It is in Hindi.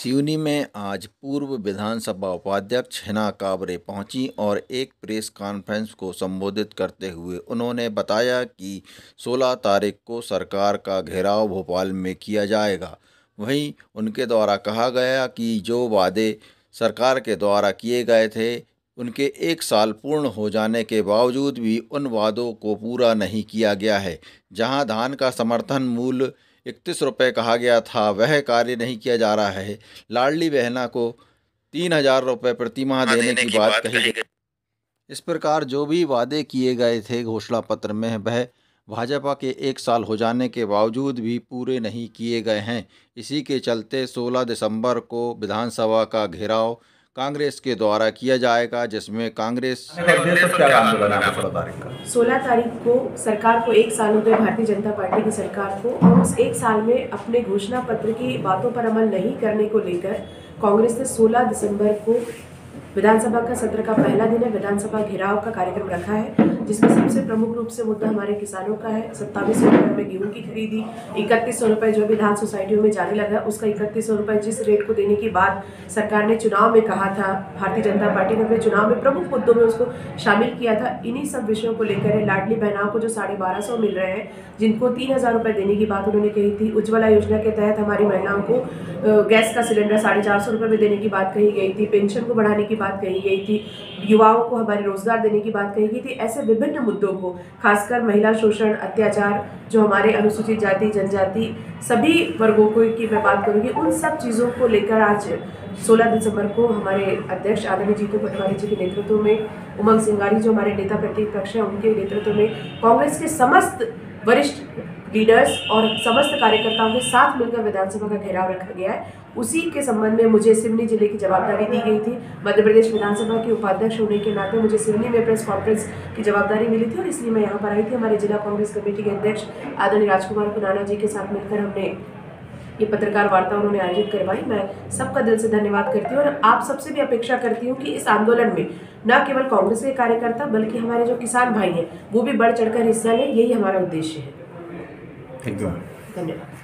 सिवनी में आज पूर्व विधानसभा उपाध्यक्ष हिना काबरे पहुंची और एक प्रेस कॉन्फ्रेंस को संबोधित करते हुए उन्होंने बताया कि 16 तारीख को सरकार का घेराव भोपाल में किया जाएगा। वहीं उनके द्वारा कहा गया कि जो वादे सरकार के द्वारा किए गए थे, उनके 1 साल पूर्ण हो जाने के बावजूद भी उन वादों को पूरा नहीं किया गया है। जहां धान का समर्थन मूल्य 31 रुपये कहा गया था, वह कार्य नहीं किया जा रहा है। लाडली बहना को 3,000 रुपये प्रति माह देने की बात कही गई। इस प्रकार जो भी वादे किए गए थे घोषणा पत्र में, वह भाजपा के 1 साल हो जाने के बावजूद भी पूरे नहीं किए गए हैं। इसी के चलते 16 दिसंबर को विधानसभा का घेराव कांग्रेस के द्वारा किया जाएगा, जिसमें कांग्रेस 16 तारीख को सरकार को 1 साल हो गए, भारतीय जनता पार्टी की सरकार को, और उस 1 साल में अपने घोषणा पत्र की बातों पर अमल नहीं करने को लेकर कांग्रेस ने 16 दिसंबर को विधानसभा का सत्र का पहला दिन है, विधानसभा घेराव का कार्यक्रम रखा है, जिसमें सबसे प्रमुख रूप से मुद्दा हमारे किसानों का है। 2700 रुपये में गेहूं की खरीदी, 3100 रुपये जो भी धान सोसाइटियों में जाने लगा, उसका 3100 रुपये जिस रेट को देने की बात सरकार ने चुनाव में कहा था, भारतीय जनता पार्टी ने अपने चुनाव में प्रमुख मुद्दों में उसको शामिल किया था। इन्हीं सब विषयों को लेकर है। लाडली बहनाओं को जो 1250 मिल रहे हैं, जिनको 3,000 रुपये देने की बात उन्होंने कही थी। उज्ज्वला योजना के तहत हमारी महिलाओं को गैस का सिलेंडर 450 रुपये में देने की बात कही गई थी। पेंशन को बढ़ाने की बात कही गई थी। युवाओं को हमारे रोजगार देने की बात कही गई थी। ऐसे विभिन्न मुद्दों को, खासकर महिला शोषण, अत्याचार, जो हमारे अनुसूचित जाति जनजाति सभी वर्गों को की मैं बात करूँगी, उन सब चीज़ों को लेकर आज 16 दिसंबर को हमारे अध्यक्ष आदरणीय जीतू पटवारी जी के नेतृत्व में, उमंग सिंगारी जो हमारे नेता प्रतिपक्ष हैं, उनके नेतृत्व में कांग्रेस के समस्त वरिष्ठ लीडर्स और समस्त कार्यकर्ताओं के साथ मिलकर विधानसभा का घेराव रखा गया है। उसी के संबंध में मुझे सिवनी जिले की जवाबदारी दी गई थी। मध्य प्रदेश विधानसभा के उपाध्यक्ष होने के नाते मुझे सिवनी में प्रेस कॉन्फ्रेंस की जवाबदारी मिली थी और इसलिए मैं यहाँ पर आई थी। हमारे जिला कांग्रेस कमेटी के अध्यक्ष आदरणीय राजकुमार कुनाना जी के साथ मिलकर हमने ये पत्रकार वार्ता उन्होंने आयोजित करवाई। मैं सबका दिल से धन्यवाद करती हूँ और आप सबसे भी अपेक्षा करती हूँ कि इस आंदोलन में न केवल कांग्रेस के कार्यकर्ता बल्कि हमारे जो किसान भाई हैं वो भी बढ़ चढ़कर हिस्सा लें। यही हमारा उद्देश्य है। Thank you. धन्यवाद।